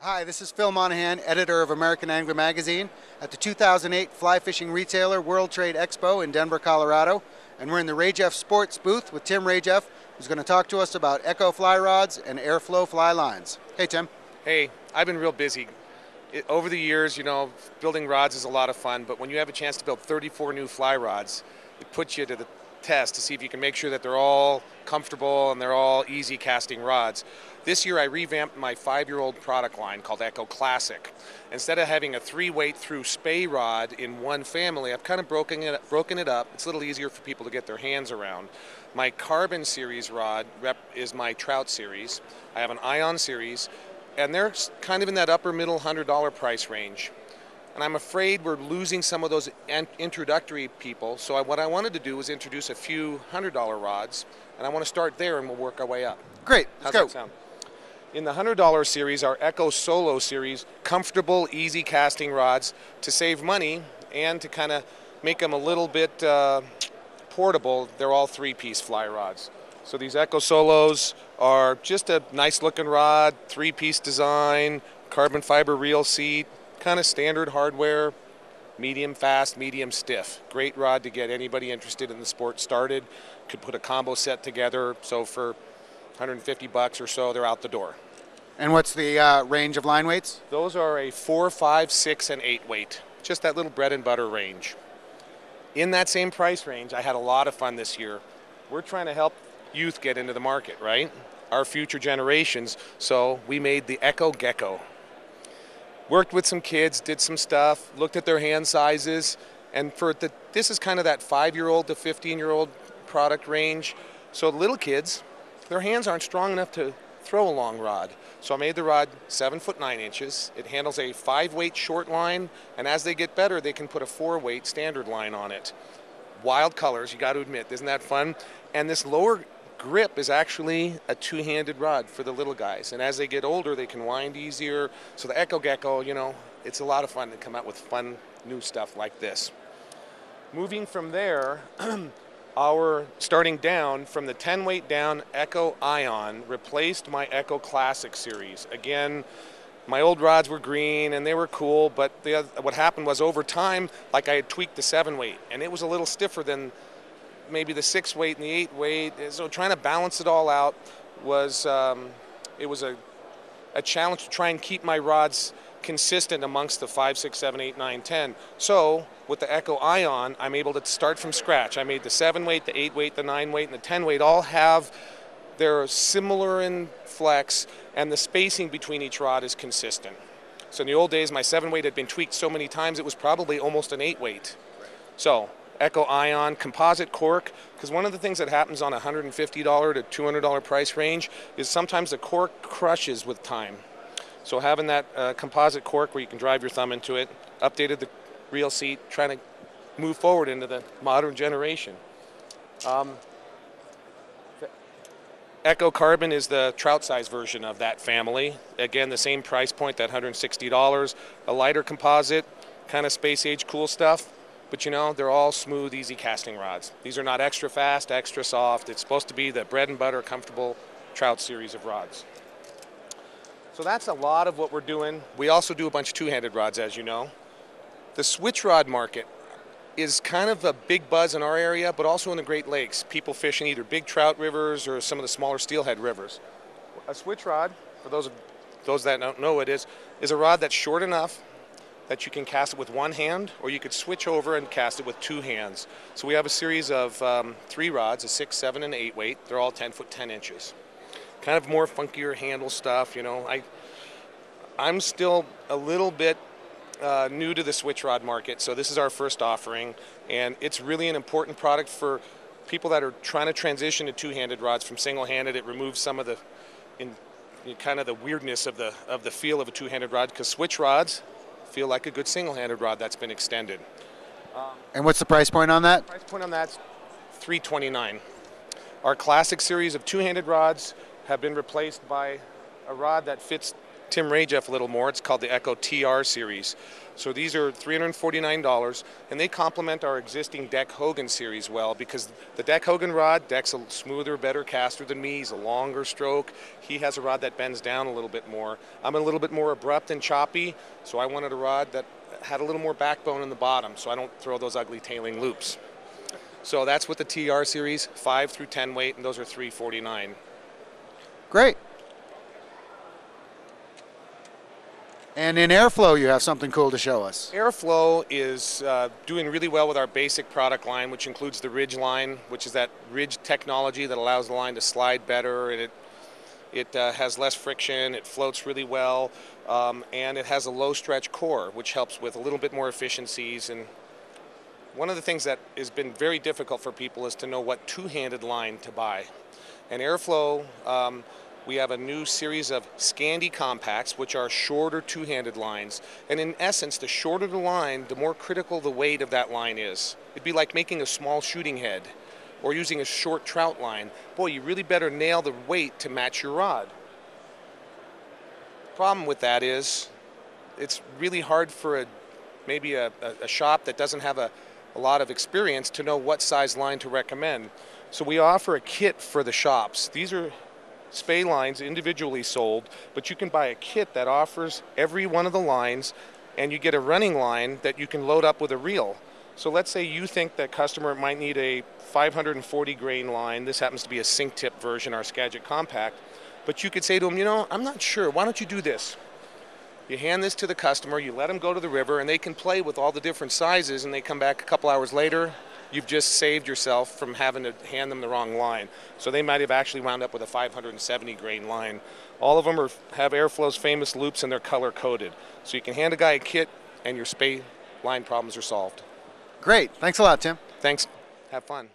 Hi, this is Phil Monahan, editor of American Angler Magazine at the 2008 Fly Fishing Retailer World Trade Expo in Denver, Colorado. And we're in the Rajeff Sports booth with Tim Rajeff, who's going to talk to us about Echo fly rods and airflow fly lines. Hey, Tim. Hey, I've been real busy. Over the years, building rods is a lot of fun, but when you have a chance to build 34 new fly rods, it puts you to the test to see if you can make sure that they're all comfortable and they're all easy casting rods. This year I revamped my 5-year-old product line called Echo Classic. Instead of having a 3-weight through spay rod in one family, I've kind of broken it up. It's a little easier for people to get their hands around. My Carbon series rod is my Trout series. I have an Ion series, and they're kind of in that upper middle $100 price range. And I'm afraid we're losing some of those introductory people. So what I wanted to do was introduce a few $100 rods, and I want to start there and we'll work our way up. Great, How's let's that sound? In the $100 series, our Echo Solo series, comfortable, easy casting rods to save money and to kind of make them a little bit portable. They're all 3-piece fly rods. So these Echo Solos are just a nice looking rod, 3-piece design, carbon fiber reel seat, kind of standard hardware, medium fast, medium stiff. Great rod to get anybody interested in the sport started. Could put a combo set together, so for $150 or so, they're out the door. And what's the range of line weights? Those are a 4, 5, 6, and 8 weight. Just that little bread and butter range. In that same price range, I had a lot of fun this year. We're trying to help youth get into the market, right? Our future generations, so we made the Echo Gecko. Worked with some kids, did some stuff, looked at their hand sizes, and this is kind of that 5-year-old to 15-year-old product range. So little kids, their hands aren't strong enough to throw a long rod. So I made the rod 7 foot 9 inches. It handles a 5-weight short line, and as they get better, they can put a 4-weight standard line on it. Wild colors, you got to admit, isn't that fun? And this lower grip is actually a 2-handed rod for the little guys, and as they get older they can wind easier. So the Echo Gecko, it's a lot of fun to come out with fun new stuff like this. Moving from there, starting down from the 10-weight down, Echo Ion replaced my Echo Classic series. Again, my old rods were green and they were cool, but what happened was over time, like I had tweaked the 7-weight and it was a little stiffer than maybe the 6-weight and the 8-weight. So trying to balance it all out was it was a challenge to try and keep my rods consistent amongst the 5, 6, 7, 8, 9, 10. So with the Echo Ion, I'm able to start from scratch. I made the 7-weight, the 8-weight, the 9-weight, and the 10-weight all have they're similar in flex, and the spacing between each rod is consistent. So in the old days, my 7-weight had been tweaked so many times it was probably almost an 8-weight. So Echo Ion, composite cork, because one of the things that happens on a $150 to $200 price range is sometimes the cork crushes with time. So having that composite cork where you can drive your thumb into it, updated the reel seat, trying to move forward into the modern generation. Echo Carbon is the trout size version of that family. Again, the same price point, that $160, a lighter composite, kind of space age cool stuff. But they're all smooth, easy casting rods. These are not extra fast, extra soft. It's supposed to be the bread and butter, comfortable Trout series of rods. So that's a lot of what we're doing. We also do a bunch of 2-handed rods, as you know. The switch rod market is kind of a big buzz in our area, but also in the Great Lakes. People fishing either big trout rivers or some of the smaller steelhead rivers. A switch rod, for those that don't know what it is a rod that's short enough that you can cast it with one hand, or you could switch over and cast it with 2 hands. So we have a series of 3 rods, a 6, 7, and 8-weight. They're all 10 foot 10 inches. Kind of more funkier handle stuff, I'm still a little bit new to the switch rod market, so this is our first offering, and it's really an important product for people that are trying to transition to 2-handed rods from single-handed. It removes some of the kind of the weirdness of the feel of a 2-handed rod, because switch rods feel like a good single-handed rod that's been extended. And what's the price point on that? Price point on that's $329. Our classic series of 2-handed rods have been replaced by a rod that fits Tim Rajeff a little more. It's called the Echo TR series. So these are $349, and they complement our existing Deck Hogan series well, because the Deck Hogan rod, Deck's a smoother, better caster than me. He's a longer stroke. He has a rod that bends down a little bit more. I'm a little bit more abrupt and choppy, so I wanted a rod that had a little more backbone in the bottom, so I don't throw those ugly tailing loops. So that's with the TR series, 5 through 10 weight, and those are $349. Great. And in Airflow, you have something cool to show us. Airflow is doing really well with our basic product line, which includes the Ridge line, which is that ridge technology that allows the line to slide better, and it has less friction, it floats really well, and it has a low stretch core, which helps with a little bit more efficiencies. And one of the things that has been very difficult for people is to know what two-handed line to buy. And Airflow, we have a new series of Scandi compacts, which are shorter two-handed lines. And in essence, the shorter the line, the more critical the weight of that line is. It'd be like making a small shooting head or using a short trout line. Boy, you really better nail the weight to match your rod. Problem with that is it's really hard for maybe a shop that doesn't have a lot of experience to know what size line to recommend. So we offer a kit for the shops. These are spay lines individually sold, but you can buy a kit that offers every one of the lines, and you get a running line that you can load up with a reel. So let's say you think that customer might need a 540 grain line. This happens to be a sink tip version, our Skagit Compact. But you could say to them, you know, I'm not sure. Why don't you do this? You hand this to the customer, you let them go to the river, and they can play with all the different sizes, and they come back a couple hours later. You've just saved yourself from having to hand them the wrong line. So they might have actually wound up with a 570 grain line. All of them have Airflow's famous loops, and they're color coded. So you can hand a guy a kit, and your spay line problems are solved. Great. Thanks a lot, Tim. Thanks. Have fun.